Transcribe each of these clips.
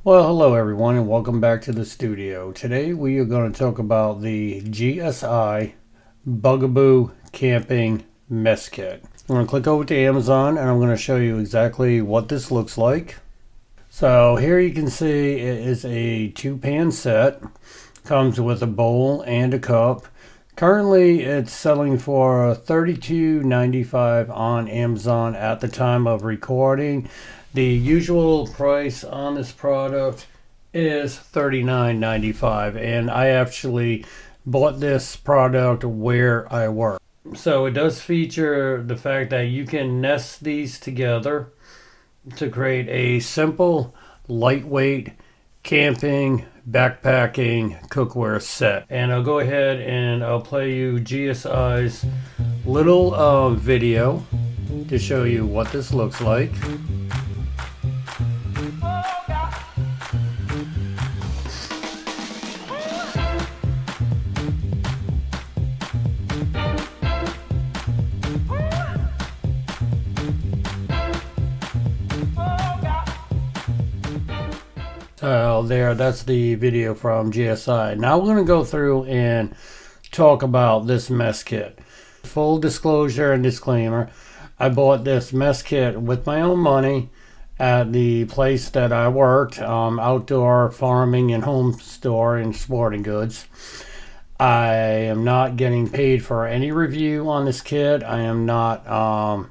Well, hello everyone and welcome back to the studio. Today we are going to talk about the GSI Bugaboo Camping Mess Kit. I'm going to click over to Amazon and I'm going to show you exactly what this looks like. So here you can see it is a 2-pan set. Comes with a bowl and a cup. Currently it's selling for $32.95 on Amazon at the time of recording. The usual price on this product is $39.95, and I actually bought this product where I work. So it does feature the fact that you can nest these together to create a simple, lightweight camping, backpacking cookware set. And I'll go ahead and I'll play you GSI's little video to show you what this looks like. That's the video from GSI. Now we're going to go through and talk about this mess kit. Full disclosure and disclaimer, I bought this mess kit with my own money at the place that I worked, outdoor farming and home store and sporting goods. I am not getting paid for any review on this kit. I am not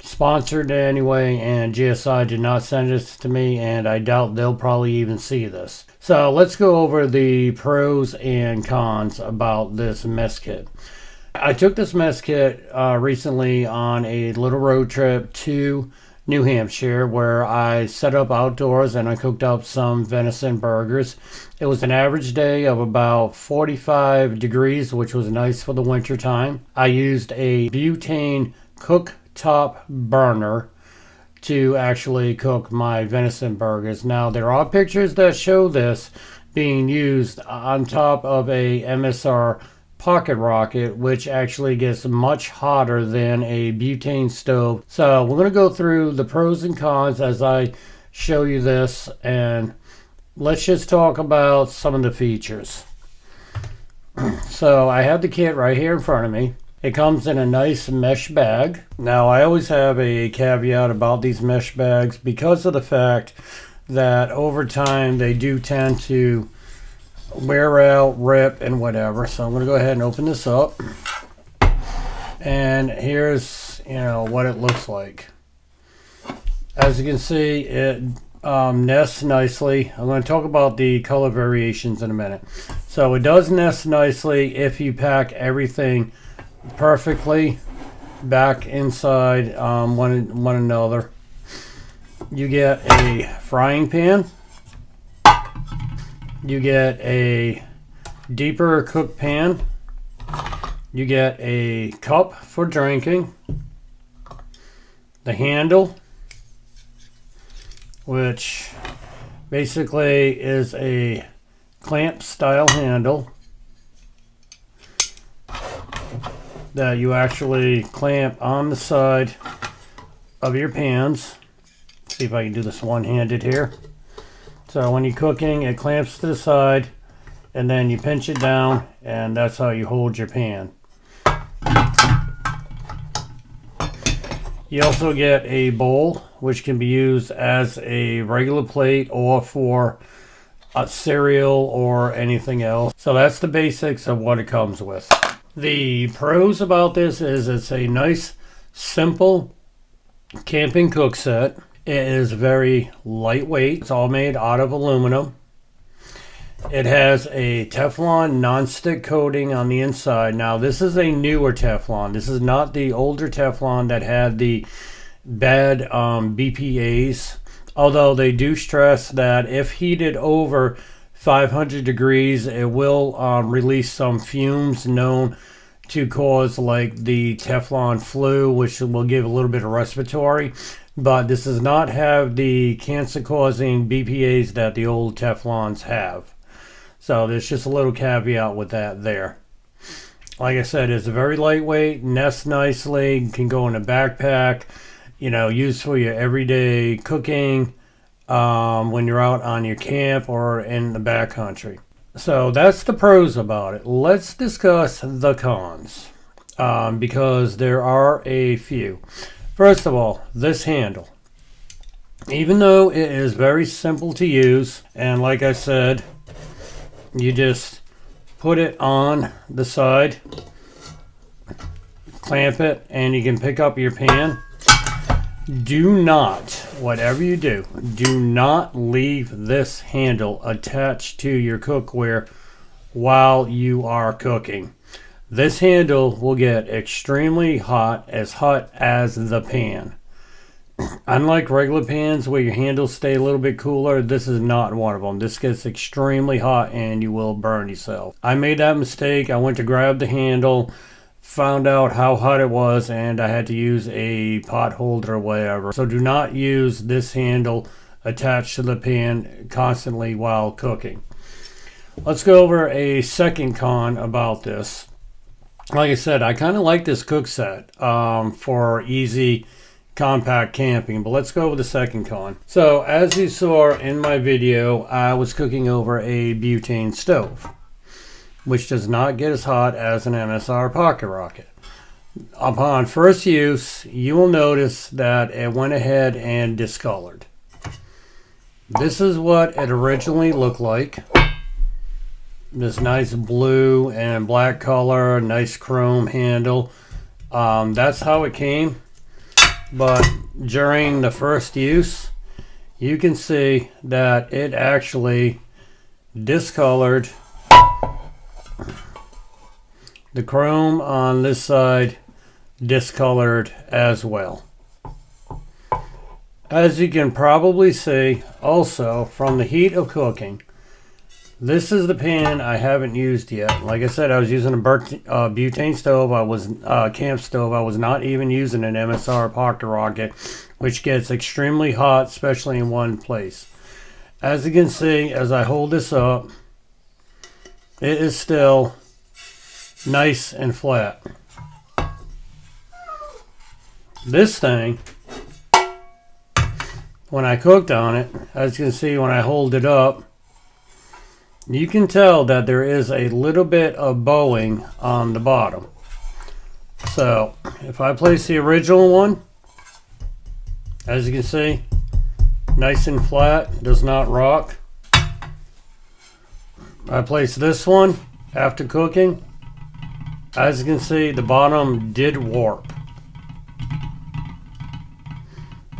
sponsored in any way, and GSI did not send this to me, and I doubt they'll probably even see this. So let's go over the pros and cons about this mess kit. I took this mess kit recently on a little road trip to New Hampshire where I set up outdoors and I cooked up some venison burgers. It was an average day of about 45 degrees, which was nice for the winter time. I used a butane cooktop burner to actually cook my venison burgers. Now there are pictures that show this being used on top of a MSR pocket rocket, which actually gets much hotter than a butane stove. So we're going to go through the pros and cons as I show you this, and let's just talk about some of the features. So I have the kit right here in front of me. It comes in a nice mesh bag. Now I always have a caveat about these mesh bags because of the fact that over time they do tend to wear out, rip, and whatever. So I'm going to go ahead and open this up. And here's, what it looks like. As you can see, it nests nicely. I'm going to talk about the color variations in a minute. So it does nest nicely if you pack everything perfectly back inside one another. You get a frying pan. You get a deeper cook pan. You get a cup for drinking. The handle, which basically is a clamp style handle that you actually clamp on the side of your pans. Let's see if I can do this one-handed here. So when you're cooking, it clamps to the side, and then you pinch it down, and that's how you hold your pan. You also get a bowl, which can be used as a regular plate or for a cereal or anything else. So that's the basics of what it comes with. The pros about this is it's a nice, simple camping cook set. It is very lightweight. It's all made out of aluminum. It has a Teflon non-stick coating on the inside. Now this is a newer Teflon. This is not the older Teflon that had the bad BPAs. Although they do stress that if heated over 500 degrees, it will release some fumes known to cause like the Teflon flu, which will give a little bit of respiratory. But this does not have the cancer-causing BPAs that the old Teflons have. So there's just a little caveat with that there. Like I said, it's very lightweight, nests nicely, can go in a backpack, used for your everyday cooking, when you're out on your camp or in the backcountry. So that's the pros about it. Let's discuss the cons, because there are a few. First of all, this handle. Even though it is very simple to use, and like I said, you just put it on the side, clamp it, and you can pick up your pan. Do not, whatever you do, do not leave this handle attached to your cookware while you are cooking. This handle will get extremely hot as the pan. Unlike regular pans where your handles stay a little bit cooler, this is not one of them. This gets extremely hot and you will burn yourself. I made that mistake. I went to grab the handle, found out how hot it was, and I had to use a pot holder or whatever. So do not use this handle attached to the pan constantly while cooking. Let's go over a second con about this. Like I said, I kind of like this cook set for easy compact camping, but let's go with the second con. So as you saw in my video, I was cooking over a butane stove, which does not get as hot as an MSR pocket rocket. Upon first use, you will notice that it went ahead and discolored. This is what it originally looked like. This nice blue and black color, nice chrome handle. That's how it came. But during the first use, you can see that it actually discolored. The chrome on this side discolored as well. As you can probably see also from the heat of cooking, this is the pan I haven't used yet. Like I said, I was using a butane stove. I was camp stove. I was not even using an MSR pocket rocket, which gets extremely hot, especially in one place. As you can see, as I hold this up, it is still nice and flat. This thing, when I cooked on it, as you can see when I hold it up, you can tell that there is a little bit of bowing on the bottom. So if I place the original one, as you can see, nice and flat, does not rock. I place this one after cooking. As you can see, the bottom did warp.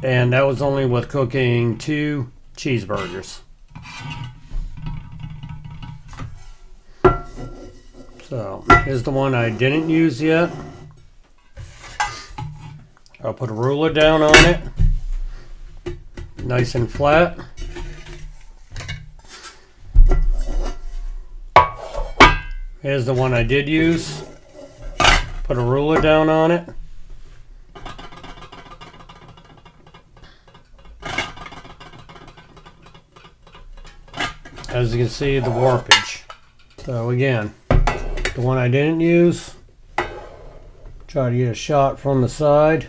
And that was only with cooking 2 cheeseburgers. So here's the one I didn't use yet. I'll put a ruler down on it. Nice and flat. Here's the one I did use. Put a ruler down on it. As you can see, the warpage. So again, the one I didn't use, try to get a shot from the side.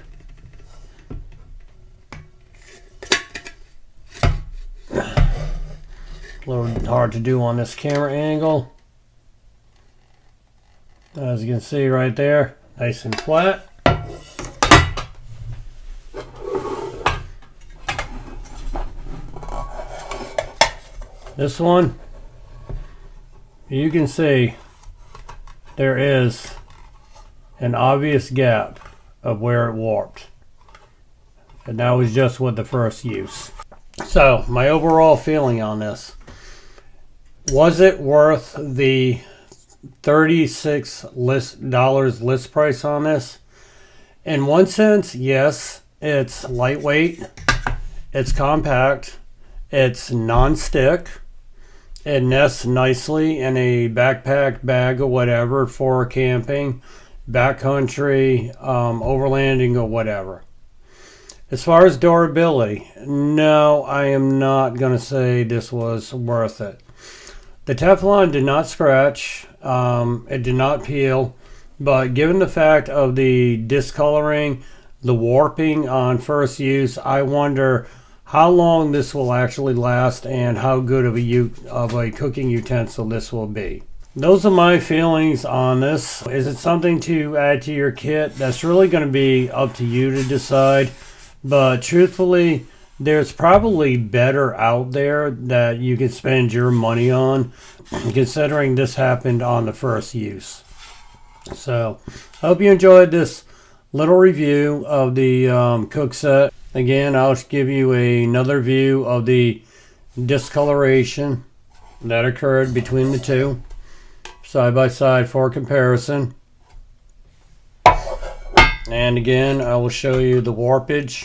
A little hard to do on this camera angle. As you can see right there, nice and flat. This one, you can see there is an obvious gap of where it warped. And that was just with the first use. So my overall feeling on this, was it worth the $36 list price on this? In one sense, yes. It's lightweight, it's compact, it's non-stick. It nests nicely in a backpack bag or whatever for camping, backcountry, overlanding or whatever. As far as durability, no, I am not going to say this was worth it. The Teflon did not scratch, it did not peel, but given the fact of the discoloring, the warping on first use, I wonder how long this will actually last and how good of a cooking utensil this will be. Those are my feelings on this. Is it something to add to your kit? That's really going to be up to you to decide. But truthfully, there's probably better out there that you can spend your money on, considering this happened on the first use. So, I hope you enjoyed this little review of the cook set. Again, I'll give you another view of the discoloration that occurred between the two, side by side for comparison. And again, I will show you the warpage.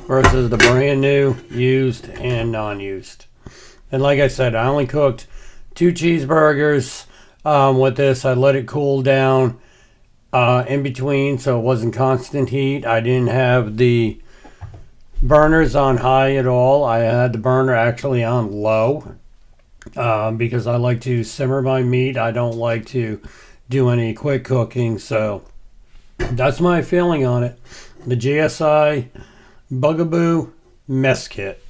Versus the brand new, used, and non-used. And like I said, I only cooked 2 cheeseburgers with this. I let it cool down in between, so it wasn't constant heat. I didn't have the burners on high at all. I had the burner actually on low because I like to simmer my meat. I don't like to do any quick cooking, so that's my feeling on it. The GSI Bugaboo mess kit.